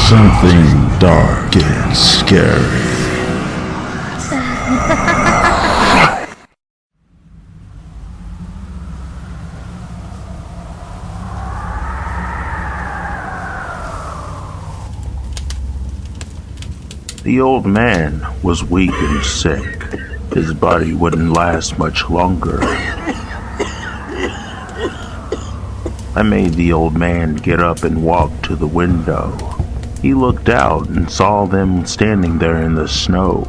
Something dark and scary. The old man was weak and sick. His body wouldn't last much longer. I made the old man get up and walk to the window. He looked out and saw them standing there in the snow.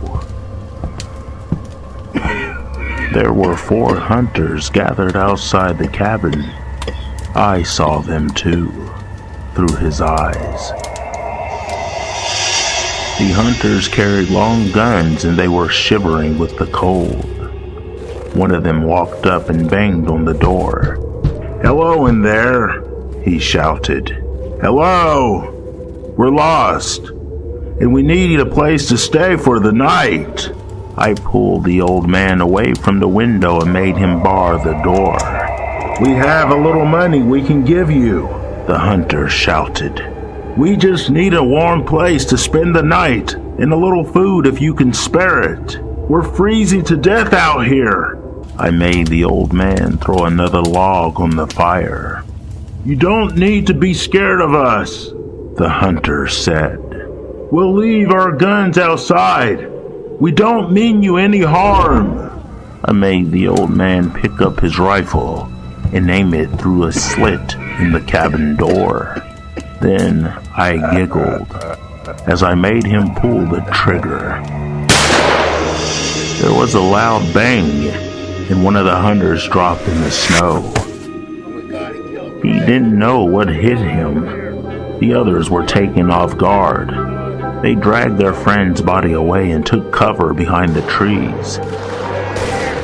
There were 4 hunters gathered outside the cabin. I saw them too, through his eyes. The hunters carried long guns and they were shivering with the cold. One of them walked up and banged on the door. "Hello in there," he shouted. "Hello! We're lost, and we need a place to stay for the night." I pulled the old man away from the window and made him bar the door. "We have a little money we can give you," the hunter shouted. "We just need a warm place to spend the night, and a little food if you can spare it. We're freezing to death out here." I made the old man throw another log on the fire. "You don't need to be scared of us," the hunter said. "We'll leave our guns outside. We don't mean you any harm." I made the old man pick up his rifle and aim it through a slit in the cabin door. Then I giggled as I made him pull the trigger. There was a loud bang, and one of the hunters dropped in the snow. He didn't know what hit him. The others were taken off guard. They dragged their friend's body away and took cover behind the trees.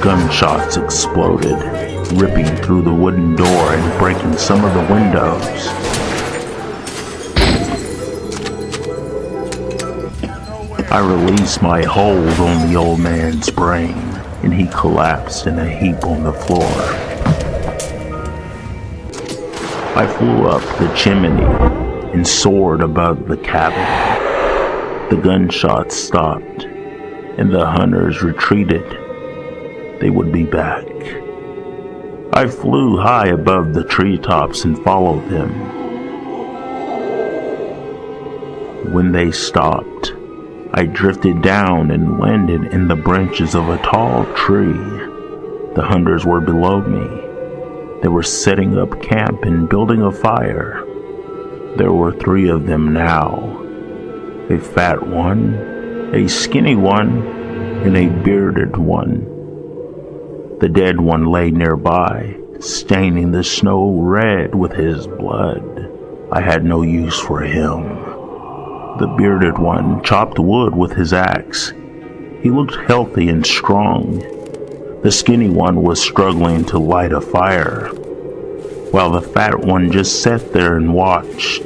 Gunshots exploded, ripping through the wooden door and breaking some of the windows. I released my hold on the old man's brain, and he collapsed in a heap on the floor. I flew up the chimney and soared above the cabin. The gunshots stopped, and the hunters retreated. They would be back. I flew high above the treetops and followed them. When they stopped, I drifted down and landed in the branches of a tall tree. The hunters were below me. They were setting up camp and building a fire. There were 3 of them now. A fat one, a skinny one, and a bearded one. The dead one lay nearby, staining the snow red with his blood. I had no use for him. The bearded one chopped wood with his axe. He looked healthy and strong. The skinny one was struggling to light a fire, while the fat one just sat there and watched.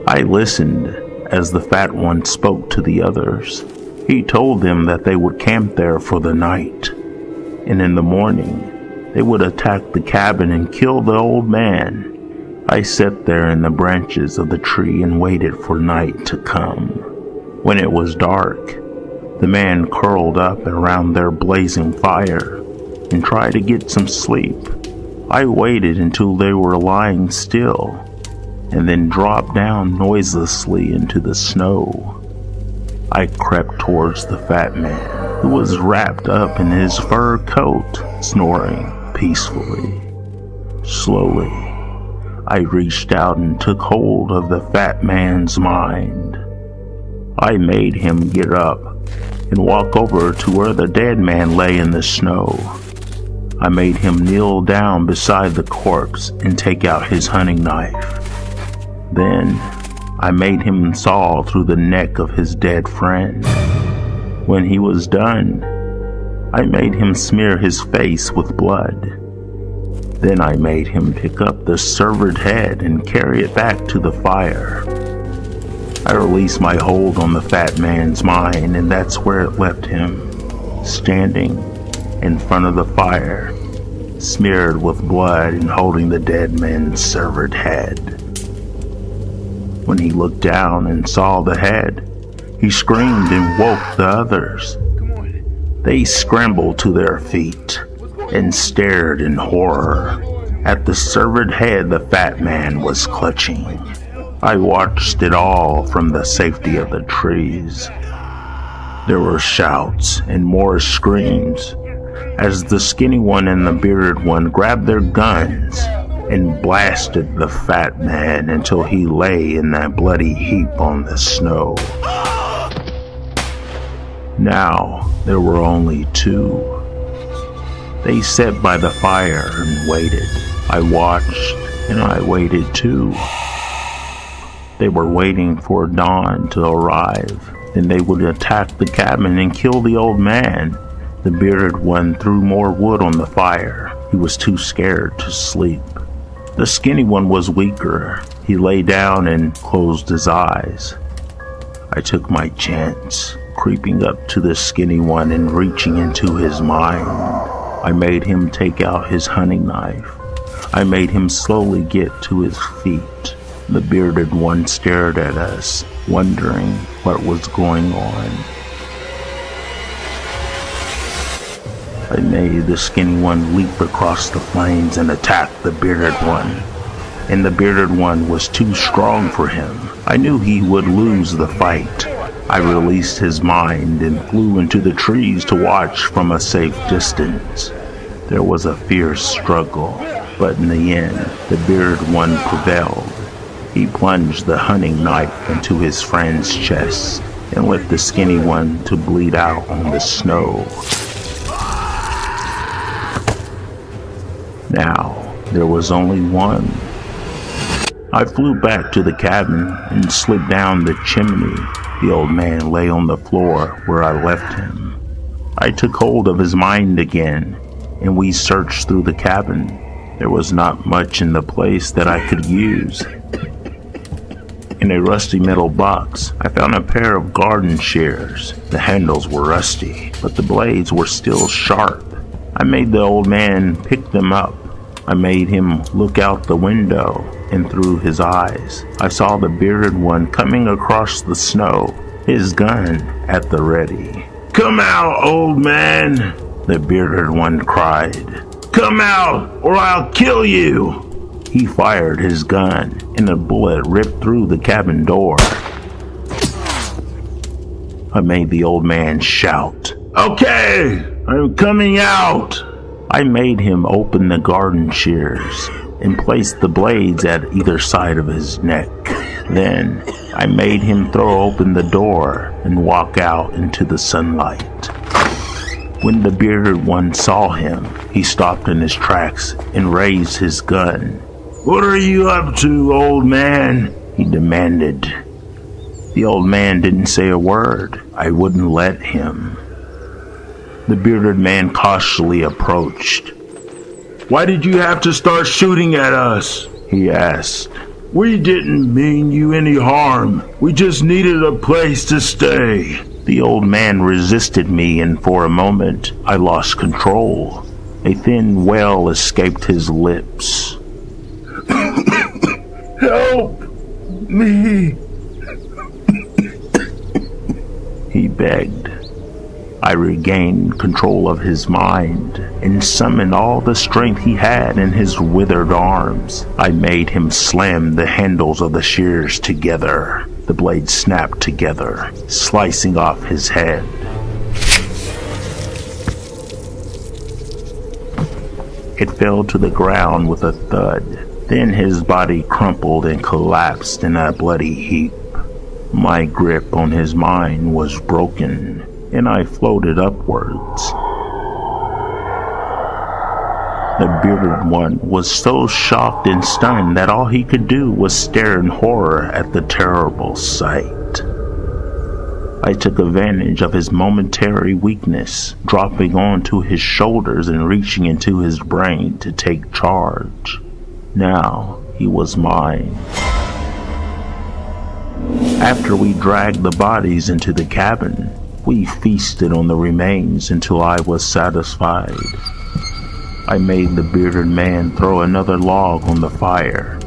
I listened as the fat one spoke to the others. He told them that they would camp there for the night, and in the morning they would attack the cabin and kill the old man. I sat there in the branches of the tree and waited for night to come. When it was dark, the man curled up around their blazing fire and tried to get some sleep. I waited until they were lying still and then dropped down noiselessly into the snow. I crept towards the fat man, who was wrapped up in his fur coat, snoring peacefully. Slowly, I reached out and took hold of the fat man's mind. I made him get up and walk over to where the dead man lay in the snow. I made him kneel down beside the corpse and take out his hunting knife. Then I made him saw through the neck of his dead friend. When he was done, I made him smear his face with blood. Then I made him pick up the severed head and carry it back to the fire. I released my hold on the fat man's mind, and that's where it left him, standing in front of the fire, smeared with blood and holding the dead man's severed head. When he looked down and saw the head, he screamed and woke the others. They scrambled to their feet and stared in horror at the severed head the fat man was clutching. I watched it all from the safety of the trees. There were shouts and more screams as the skinny one and the bearded one grabbed their guns and blasted the fat man until he lay in that bloody heap on the snow. Now there were only two. They sat by the fire and waited. I watched and I waited too. They were waiting for dawn to arrive. Then they would attack the cabin and kill the old man. The bearded one threw more wood on the fire. He was too scared to sleep. The skinny one was weaker. He lay down and closed his eyes. I took my chance, creeping up to the skinny one and reaching into his mind. I made him take out his hunting knife. I made him slowly get to his feet. The bearded one stared at us, wondering what was going on. I made the skinny one leap across the flames and attack the bearded one. And the bearded one was too strong for him. I knew he would lose the fight. I released his mind and flew into the trees to watch from a safe distance. There was a fierce struggle, but in the end, the bearded one prevailed. He plunged the hunting knife into his friend's chest and left the skinny one to bleed out on the snow. Now, there was only one. I flew back to the cabin and slid down the chimney. The old man lay on the floor where I left him. I took hold of his mind again, and we searched through the cabin. There was not much in the place that I could use. In a rusty metal box, I found a pair of garden shears. The handles were rusty, but the blades were still sharp. I made the old man pick them up. I made him look out the window, and through his eyes, I saw the bearded one coming across the snow, his gun at the ready. "Come out, old man," the bearded one cried. "Come out, or I'll kill you." He fired his gun, and a bullet ripped through the cabin door. I made the old man shout, "Okay, I'm coming out." I made him open the garden shears and place the blades at either side of his neck. Then I made him throw open the door and walk out into the sunlight. When the bearded one saw him, he stopped in his tracks and raised his gun. "What are you up to, old man?" he demanded. The old man didn't say a word. I wouldn't let him. The bearded man cautiously approached. "Why did you have to start shooting at us?" he asked. "We didn't mean you any harm. We just needed a place to stay." The old man resisted me, and for a moment I lost control. A thin wail escaped his lips. "Help me," he begged. I regained control of his mind and summoned all the strength he had in his withered arms. I made him slam the handles of the shears together. The blade snapped together, slicing off his head. It fell to the ground with a thud. Then his body crumpled and collapsed in a bloody heap. My grip on his mind was broken, and I floated upwards. The bearded one was so shocked and stunned that all he could do was stare in horror at the terrible sight. I took advantage of his momentary weakness, dropping onto his shoulders and reaching into his brain to take charge. Now he was mine. After we dragged the bodies into the cabin, we feasted on the remains until I was satisfied. I made the bearded man throw another log on the fire.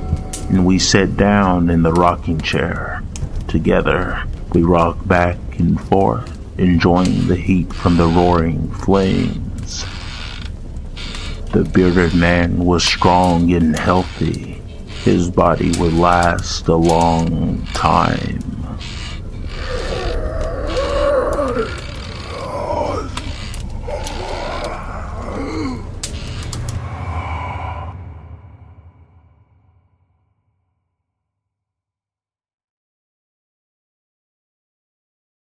and we sat down in the rocking chair. Together, we rocked back and forth, enjoying the heat from the roaring flames. The bearded man was strong and healthy. His body would last a long time.